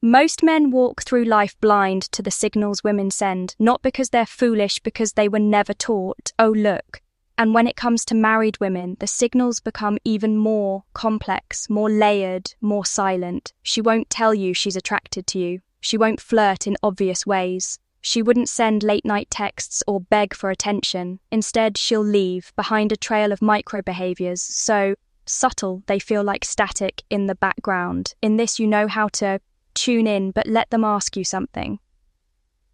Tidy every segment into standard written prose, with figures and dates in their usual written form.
Most men walk through life blind to the signals women send, not because they're foolish, because they were never taught, oh look. And when it comes to married women, the signals become even more complex, more layered, more silent. She won't tell you she's attracted to you. She won't flirt in obvious ways. She wouldn't send late-night texts or beg for attention. Instead, she'll leave behind a trail of micro-behaviors, so subtle they feel like static in the background. In this, you know how to tune in, but let them ask you something.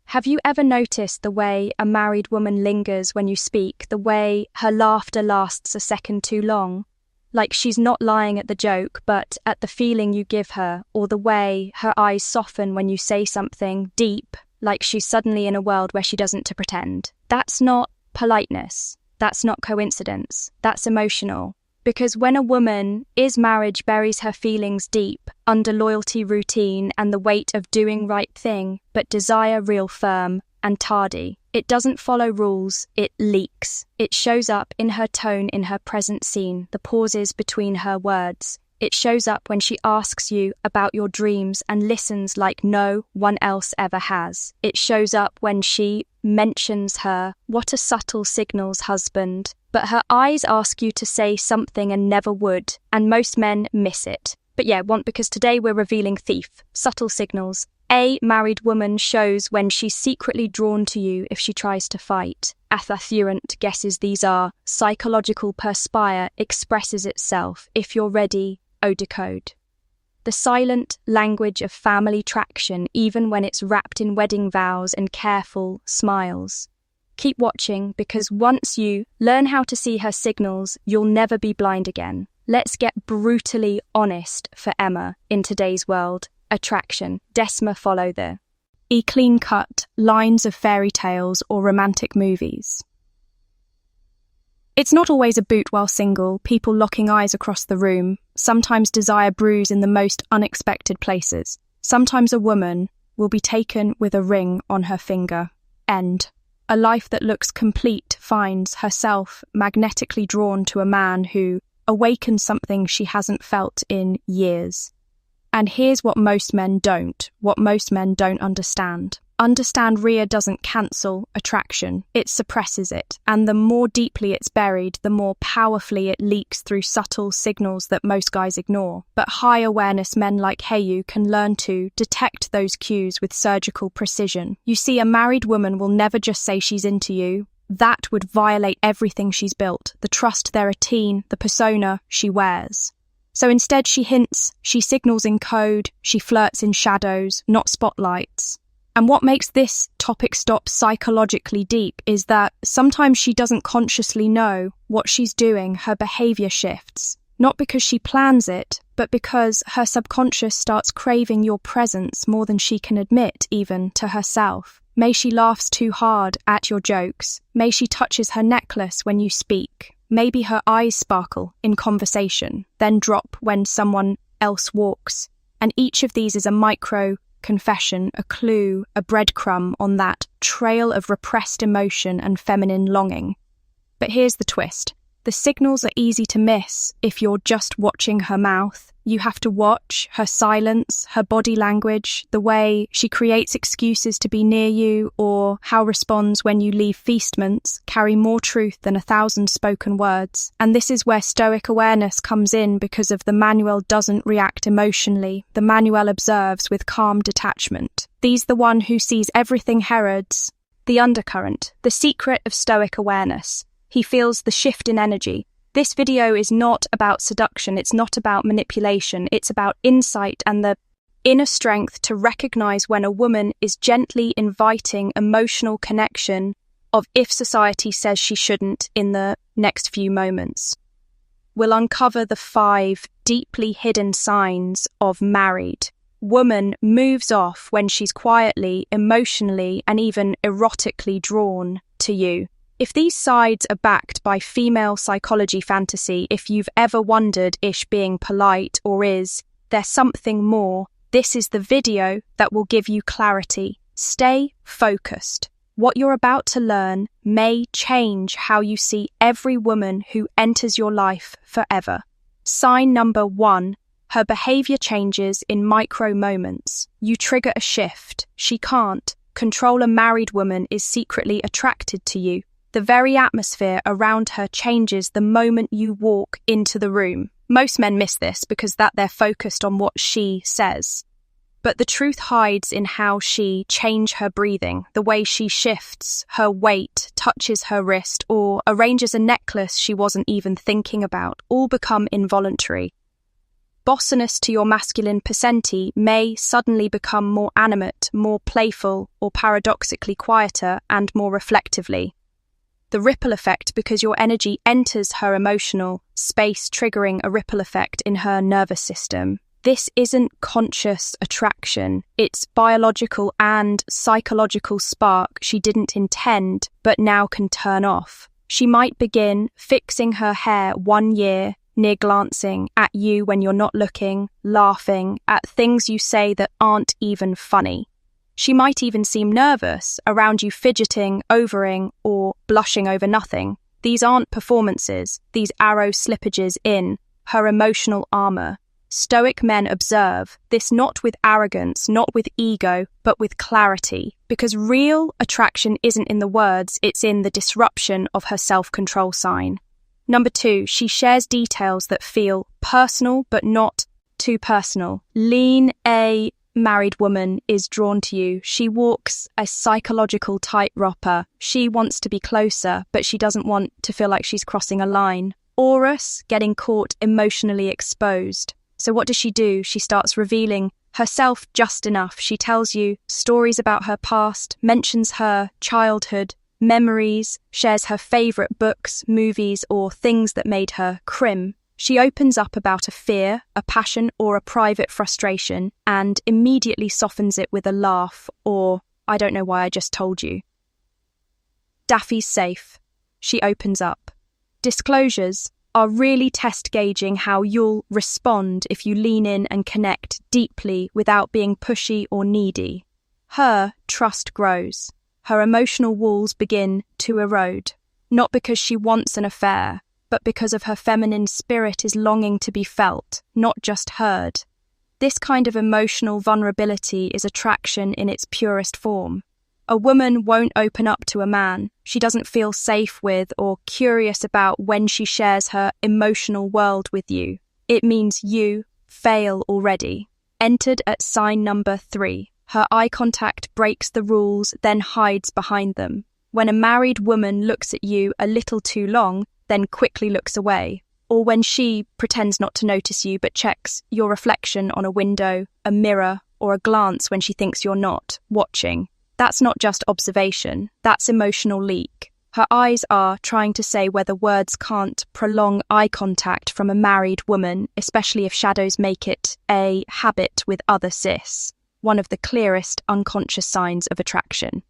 Have you ever noticed the way a married woman lingers when you speak, the way her laughter lasts a second too long? Like she's not lying at the joke, but at the feeling you give her, or the way her eyes soften when you say something deep, like she's suddenly in a world where she doesn't to pretend. That's not politeness. That's not coincidence. That's emotional. Because when a woman is marriage buries her feelings deep under loyalty, routine, and the weight of doing right thing, but desire real firm and tardy. It doesn't follow rules, it leaks. It shows up in her tone, in her present scene, the pauses between her words. It shows up when she asks you about your dreams and listens like no one else ever has. It shows up when she mentions her, what a subtle signals husband, but her eyes ask you to say something and never would, and most men miss it. But yeah, because today we're revealing thief, subtle signals. A married woman shows when she's secretly drawn to you if she tries to fight. Athathurant guesses these are. Psychological perspire expresses itself. If you're ready, decode. The silent language of family traction, even when it's wrapped in wedding vows and careful smiles. Keep watching, because once you learn how to see her signals, you'll never be blind again. Let's get brutally honest for Emma in today's world. Attraction. Desma follow the clean-cut lines of fairy tales or romantic movies. It's not always a boot while single, people locking eyes across the room. Sometimes desire brews in the most unexpected places. Sometimes a woman will be taken with a ring on her finger. End. A life that looks complete finds herself magnetically drawn to a man who awakens something she hasn't felt in years. And here's what most men don't understand. Rhea doesn't cancel attraction, it suppresses it. And the more deeply it's buried, the more powerfully it leaks through subtle signals that most guys ignore. But high awareness men like Heyu can learn to detect those cues with surgical precision. You see, a married woman will never just say she's into you. That would violate everything she's built, the trust they're a teen, the persona she wears. So instead she hints, she signals in code, she flirts in shadows, not spotlights. And what makes this topic stop psychologically deep is that sometimes she doesn't consciously know what she's doing. Her behavior shifts, not because she plans it, but because her subconscious starts craving your presence more than she can admit even to herself. May she laughs too hard at your jokes. May she touches her necklace when you speak. Maybe her eyes sparkle in conversation, then drop when someone else walks. And each of these is a micro confession, a clue, a breadcrumb on that trail of repressed emotion and feminine longing. But here's the twist. The signals are easy to miss if you're just watching her mouth. You have to watch her silence, her body language, the way she creates excuses to be near you, or how responds when you leave feastments carry more truth than 1,000 spoken words. And this is where Stoic awareness comes in, because of the manual doesn't react emotionally. The manual observes with calm detachment. These the one who sees everything Herod's, the undercurrent, the secret of Stoic awareness. He feels the shift in energy. This video is not about seduction, it's not about manipulation, it's about insight and the inner strength to recognize when a woman is gently inviting emotional connection of if society says she shouldn't in the next few moments. We'll uncover the 5 deeply hidden signs of married. Woman moves off when she's quietly, emotionally, and even erotically drawn to you. If these sides are backed by female psychology fantasy, if you've ever wondered is being polite or is there something more, this is the video that will give you clarity. Stay focused. What you're about to learn may change how you see every woman who enters your life forever. Sign number 1, Her behavior changes in micro moments. You trigger a shift. She can't. Control a married woman is secretly attracted to you. The very atmosphere around her changes the moment you walk into the room. Most men miss this because they're focused on what she says. But the truth hides in how she changes her breathing, the way she shifts, her weight, touches her wrist, or arranges a necklace she wasn't even thinking about, all become involuntary. Bossiness to your masculine percenti may suddenly become more animate, more playful, or paradoxically quieter and more reflectively. The ripple effect, because your energy enters her emotional space, triggering a ripple effect in her nervous system. This isn't conscious attraction, it's biological and psychological spark she didn't intend but now can turn off. She might begin fixing her hair 1 year, near glancing at you when you're not looking, laughing at things you say that aren't even funny. She might even seem nervous around you, fidgeting, overing, or blushing over nothing. These aren't performances, these arrow slippages in her emotional armor. Stoic men observe this not with arrogance, not with ego, but with clarity, because real attraction isn't in the words, it's in the disruption of her self-control sign. Number 2, she shares details that feel personal, but not too personal. A married woman is drawn to you. She walks a psychological tightrope. She wants to be closer, but she doesn't want to feel like she's crossing a line. Orus, getting caught emotionally exposed. So what does she do? She starts revealing herself just enough. She tells you stories about her past, mentions her childhood, memories, shares her favourite books, movies, or things that made her crim. She opens up about a fear, a passion, or a private frustration, and immediately softens it with a laugh or, I don't know why I just told you. Daffy's safe. She opens up. Disclosures are really test gauging how you'll respond if you lean in and connect deeply without being pushy or needy. Her trust grows. Her emotional walls begin to erode, not because she wants an affair, but because of her feminine spirit is longing to be felt, not just heard. This kind of emotional vulnerability is attraction in its purest form. A woman won't open up to a man she doesn't feel safe with or curious about when she shares her emotional world with you. It means you fail already. Entered at sign number 3. Her eye contact breaks the rules, then hides behind them. When a married woman looks at you a little too long, then quickly looks away, or when she pretends not to notice you but checks your reflection on a window, a mirror, or a glance when she thinks you're not watching. That's not just observation, that's emotional leak. Her eyes are trying to say whether words can't prolong eye contact from a married woman, especially if shadows make it a habit with other cis, one of the clearest unconscious signs of attraction.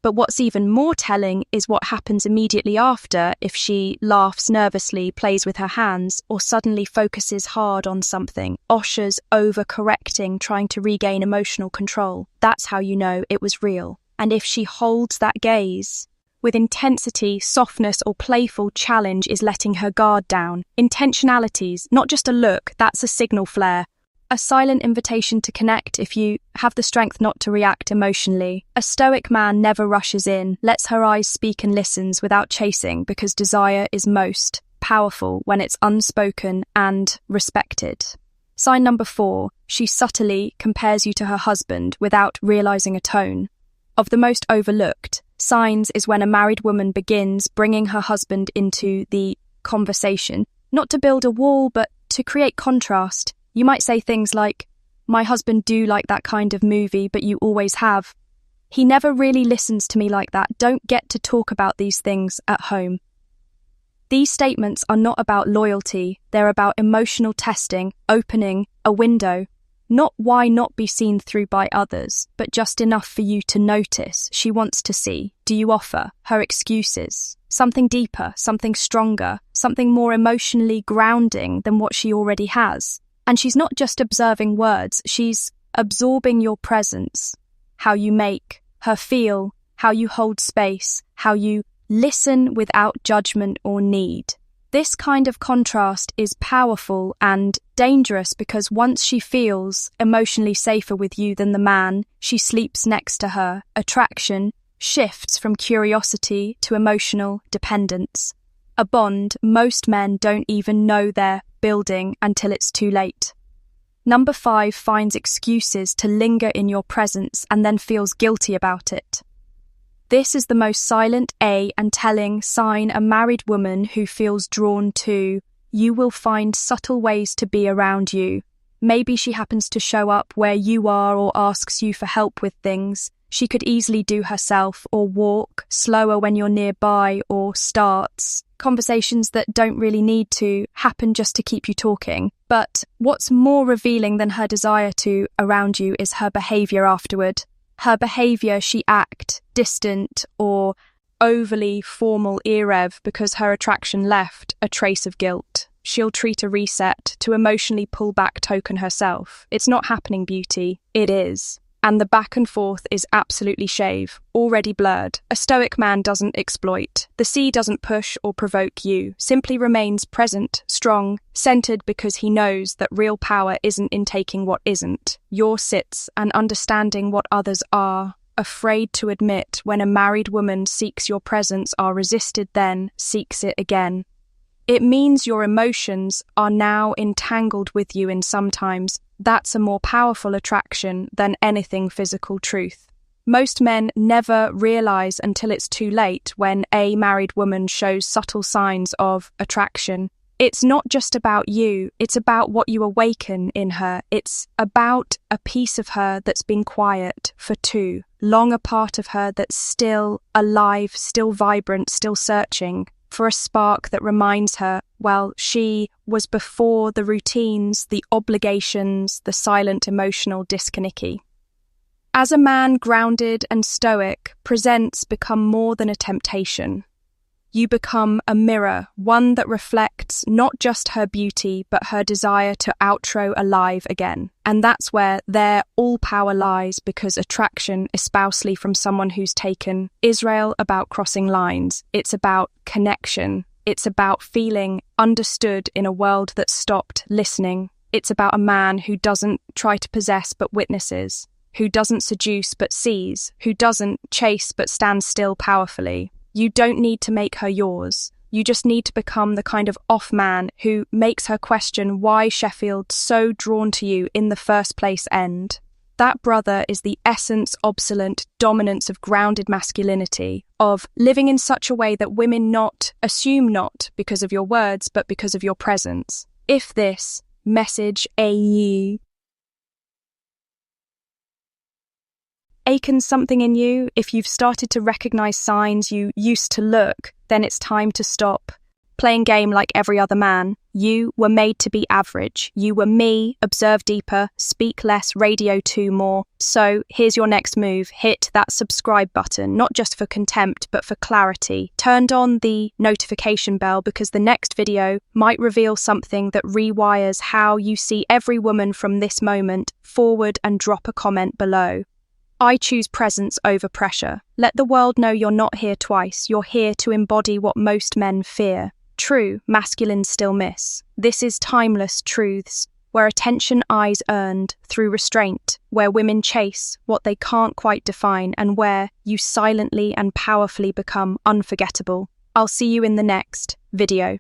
But what's even more telling is what happens immediately after if she laughs nervously, plays with her hands, or suddenly focuses hard on something, ushers overcorrecting, trying to regain emotional control. That's how you know it was real. And if she holds that gaze with intensity, softness, or playful challenge is letting her guard down. Intentionalities, not just a look, that's a signal flare. A silent invitation to connect if you have the strength not to react emotionally. A stoic man never rushes in, lets her eyes speak and listens without chasing, because desire is most powerful when it's unspoken and respected. Sign number 4, she subtly compares you to her husband without realizing a tone. Of the most overlooked signs is when a married woman begins bringing her husband into the conversation, not to build a wall, but to create contrast. You might say things like, "My husband do like that kind of movie, but you always have. He never really listens to me like that. Don't get to talk about these things at home." These statements are not about loyalty. They're about emotional testing, opening a window. Not why not be seen through by others, but just enough for you to notice. She wants to see. Do you offer her excuses? Something deeper, something stronger, something more emotionally grounding than what she already has. And she's not just observing words, she's absorbing your presence, how you make her feel, how you hold space, how you listen without judgment or need. This kind of contrast is powerful and dangerous because once she feels emotionally safer with you than the man, she sleeps next to her. Attraction shifts from curiosity to emotional dependence. A bond most men don't even know they're building until it's too late. Number 5 finds excuses to linger in your presence and then feels guilty about it. This is the most silent and telling sign a married woman who feels drawn to you will find subtle ways to be around you. Maybe she happens to show up where you are or asks you for help with things she could easily do herself, or walk slower when you're nearby, or starts conversations that don't really need to happen just to keep you talking. But what's more revealing than her desire to around you is her behaviour afterward. Her behaviour, she act distant or overly formal erev because her attraction left a trace of guilt. She'll treat a reset to emotionally pull back token herself. It's not happening, beauty. It is. And the back and forth is absolutely shave, already blurred. A stoic man doesn't exploit. The sea doesn't push or provoke you, simply remains present, strong, centered because he knows that real power isn't in taking what isn't. Yours sits and understanding what others are. Afraid to admit when a married woman seeks your presence are resisted, then seeks it again. It means your emotions are now entangled with you, and sometimes that's a more powerful attraction than anything physical truth. Most men never realize until it's too late when a married woman shows subtle signs of attraction. It's not just about you, it's about what you awaken in her. It's about a piece of her that's been quiet for too long, a part of her that's still alive, still vibrant, still searching for a spark that reminds her, well, she was before the routines, the obligations, the silent emotional disconnect. As a man grounded and stoic, presents become more than a temptation. You become a mirror, one that reflects not just her beauty, but her desire to outro alive again. And that's where their all power lies, because attraction, espousally from someone who's taken Israel about crossing lines. It's about connection. It's about feeling understood in a world that stopped listening. It's about a man who doesn't try to possess but witnesses, who doesn't seduce but sees, who doesn't chase but stands still powerfully. You don't need to make her yours. You just need to become the kind of off man who makes her question why Sheffield's so drawn to you in the first place. End. That brother is the essence, obsolete dominance of grounded masculinity, of living in such a way that women not assume not because of your words, but because of your presence. If this message awakens something in you, if you've started to recognize signs you used to look, then it's time to stop playing game like every other man. You were made to be average. You were me, observe deeper, speak less, radio 2 more. So here's your next move. Hit that subscribe button, not just for contempt, but for clarity. Turned on the notification bell because the next video might reveal something that rewires how you see every woman from this moment forward, and drop a comment below. I choose presence over pressure. Let the world know you're not here twice. You're here to embody what most men fear. True, masculines still miss. This is timeless truths, where attention eyes earned through restraint, where women chase what they can't quite define, and where you silently and powerfully become unforgettable. I'll see you in the next video.